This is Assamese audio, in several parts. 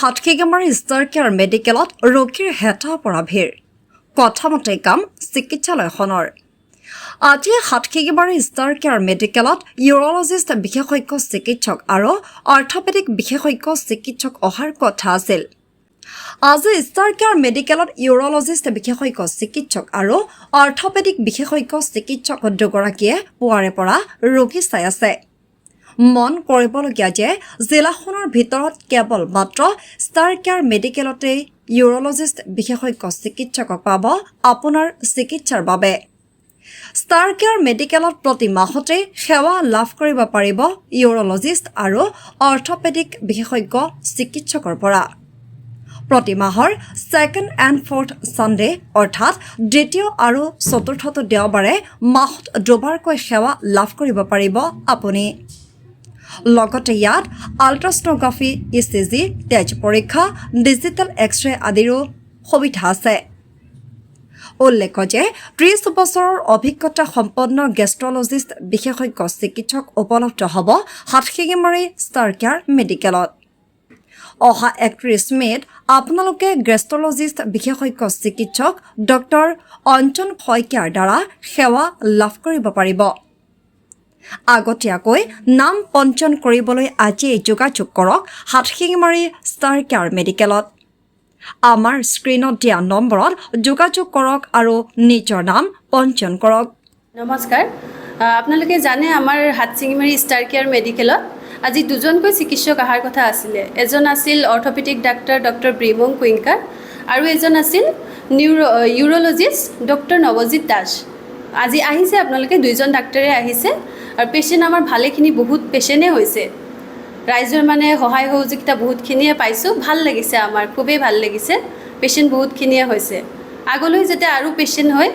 হাটখেগেমাৰী ষ্টাৰ কেয়াৰ মেডিকেলত ৰোগীৰ হেতা পৰা ভিৰ কথামতে কাম চিকিৎসালয়খনৰ আজি হাটখেগেমাৰী ষ্টাৰ কেয়াৰ মেডিকেলত ইউৰলজিষ্ট বিশেষজ্ঞ চিকিৎসক আৰু অৰ্থপেডিক বিশেষজ্ঞ চিকিৎসক অহাৰ কথা আছিল। আজি ষ্টাৰ কেয়াৰ মেডিকেলত ইউৰলজিষ্ট বিশেষজ্ঞ চিকিৎসক আৰু অৰ্থপেডিক বিশেষজ্ঞ চিকিৎসক দুগৰাকীয়ে পুৱাৰে পৰা ৰোগী চাই আছে। মন কৰিবলগীয়া যে জিলাখনৰ ভিতৰত কেৱল মাত্ৰ ষ্টাৰ কেয়াৰ মেডিকেলতে ইউৰলজিষ্ট বিশেষজ্ঞ চিকিৎসকক পাব আপোনাৰ চিকিৎসাৰ বাবে। ষ্টাৰ কেয়াৰ মেডিকেলত প্ৰতি মাহতে সেৱা লাভ কৰিব পাৰিব ইউৰলজিষ্ট আৰু অৰ্থপেডিক বিশেষজ্ঞ চিকিৎসকৰ পৰা। প্ৰতি মাহৰ ছেকেণ্ড এণ্ড ফৰ্থ ছানডে অৰ্থাৎ দ্বিতীয় আৰু চতুৰ্থটো দেওবাৰে মাহত দুবাৰকৈ সেৱা লাভ কৰিব পাৰিব আপুনি। লগতে ইয়াত আল্ট্ৰাছনোগ্ৰাফি, ইচিজি, তেজ পৰীক্ষা, ডিজিটেল এক্সৰে আদিৰো সুবিধা আছে। উল্লেখ্য যে ৩০ বছৰৰ অভিজ্ঞতা সম্পন্ন গেষ্ট্ৰলজিষ্ট বিশেষজ্ঞ চিকিৎসক উপলব্ধ হ'ব হাটখেগেমাৰী ষ্টাৰ কেয়াৰ মেডিকেলত। অহা ৩১ মে'ত আপোনালোকে গেষ্ট্ৰলজিষ্ট বিশেষজ্ঞ চিকিৎসক ডক্টৰ অঞ্জন শইকীয়াৰ দ্বাৰা সেৱা লাভ কৰিব পাৰিব। আগতীয়াকৈ নাম পঞ্জীয়ন কৰিবলৈ আজিয়ে যোগাযোগ কৰক হাটখেগেমাৰী ষ্টাৰ কেয়াৰ মেডিকেলত। আমাৰ স্ক্ৰীনত দিয়া নম্বৰত যোগাযোগ কৰক আৰু নিজৰ নাম পঞ্জীয়ন কৰক। নমস্কাৰ, আপোনালোকে জানে আমাৰ হাটখেগেমাৰী ষ্টাৰ কেয়াৰ মেডিকেলত আজি দুজনকৈ চিকিৎসক অহাৰ কথা আছিলে। এজন আছিল অৰ্থপেডিক ডাক্তৰ ডক্টৰ ব্ৰিমং কুইংকাৰ আৰু এজন আছিল ইউৰলজিষ্ট ডক্টৰ নৱজিৎ দাস। আজি আহিছে আপোনালোকে, দুইজন ডাক্তৰে আহিছে আৰু পেচেণ্ট আমাৰ ভালেখিনি বহুত পেচেণ্টে হৈছে। ৰাইজৰ মানে সহায় সহযোগিতা বহুতখিনিয়ে পাইছোঁ, ভাল লাগিছে, আমাৰ খুবেই ভাল লাগিছে। পেচেণ্ট বহুতখিনিয়ে হৈছে, আগলৈ যাতে আৰু পেচেণ্ট হয়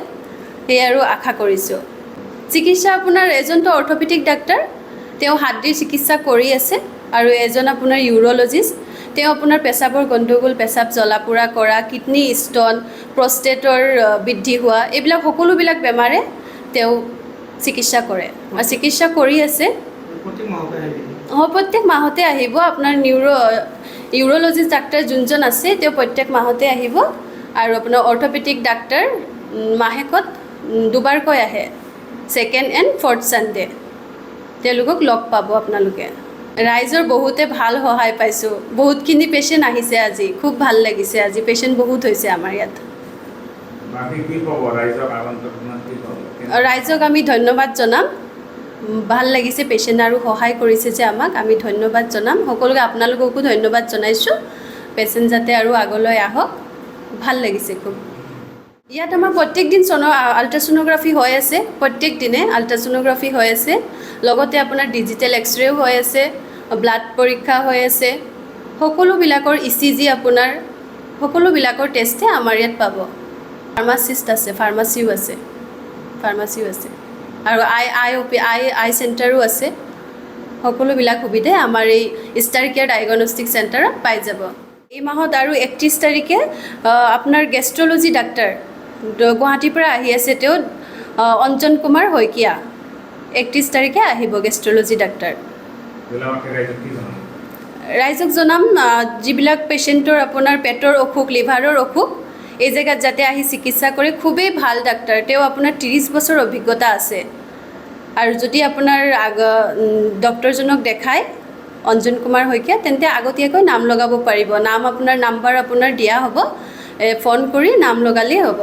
সেয়ে আৰু আশা কৰিছোঁ। চিকিৎসা আপোনাৰ এজনটো অৰ্থপেডিক ডাক্তৰ, তেওঁ হাড়দিৰ চিকিৎসা কৰি আছে, আৰু এজন আপোনাৰ ইউৰলজিষ্ট, তেওঁ আপোনাৰ পেচাবৰ গণ্ডগোল, পেচাব জ্বলা পোৰা কৰা, কিডনী ষ্ট'ন, প্ৰষ্টেটৰ বৃদ্ধি হোৱা, এইবিলাক সকলোবিলাক বেমাৰে তেওঁ চিকিৎসা কৰে আৰু চিকিৎসা কৰি আছে। প্ৰত্যেক মাহতে আহিব। আপোনাৰ ইউৰলজিষ্ট ডাক্তৰ যোনজন আছে তেওঁ প্ৰত্যেক মাহতে আহিব, আৰু আপোনাৰ অৰ্থপেডিক ডাক্তৰ মাহেকত দুবাৰকৈ আহে, ছেকেণ্ড এণ্ড ফৰ্থ ছানডে। তেওঁলোকক লগ পাব আপোনালোকে। ৰাইজৰ বহুতে ভাল সহায় পাইছোঁ, বহুতখিনি পেচেণ্ট আহিছে আজি, খুব ভাল লাগিছে। আজি পেচেণ্ট বহুত হৈছে আমাৰ ইয়াত। ৰাইজক আমি ধন্যবাদ জনাম, ভাল লাগিছে পেচেণ্ট আৰু সহায় কৰিছে যে আমাক, আমি ধন্যবাদ জনাম। সকলোকে আপোনালোককো ধন্যবাদ জনাইছোঁ। পেচেণ্ট যাতে আৰু আগলৈ আহক, ভাল লাগিছে খুব। ইয়াত আমাৰ প্ৰত্যেক দিন আল্ট্ৰাছনোগ্ৰাফি হৈ আছে, প্ৰত্যেক দিনে আল্ট্ৰাছনোগ্ৰাফি হৈ আছে, লগতে আপোনাৰ ডিজিটেল এক্সৰেও হৈ আছে, ব্লাড পৰীক্ষা হৈ আছে, সকলোবিলাকৰ ইচিজি, আপোনাৰ সকলোবিলাকৰ টেষ্টে আমাৰ ইয়াত পাব। ফাৰ্মাচিষ্ট আছে, ফাৰ্মাচীও আছে আৰু আই চেণ্টাৰো আছে। সকলোবিলাক সুবিধাই আমাৰ এই ষ্টাৰ কেয়াৰ ডায়েগনষ্টিক চেণ্টাৰত পাই যাব। এই মাহত আৰু ৩১ তাৰিখে আপোনাৰ গেষ্ট্ৰলজি ডাক্তৰ গুৱাহাটীৰ পৰা আহি আছে, তেওঁ অঞ্জন কুমাৰ শইকীয়া। ৩১ তাৰিখে আহিব গেষ্ট্ৰলজি ডাক্তৰ। ৰাইজক জনাম, যিবিলাক পেচেণ্টৰ আপোনাৰ পেটৰ অসুখ, লিভাৰৰ অসুখ, এই জেগাত যাতে আহি চিকিৎসা কৰে। খুবেই ভাল ডাক্তৰ, তেওঁ আপোনাৰ ৩০ বছৰ অভিজ্ঞতা আছে। আৰু যদি আপোনাৰ ডক্তৰজনক দেখায় অঞ্জন কুমাৰ শইকীয়া, তেন্তে আগতীয়াকৈ নাম লগাব পাৰিব। আপোনাৰ নাম্বাৰ আপোনাৰ দিয়া হ'ব, ফোন কৰি নাম লগালেই হ'ব।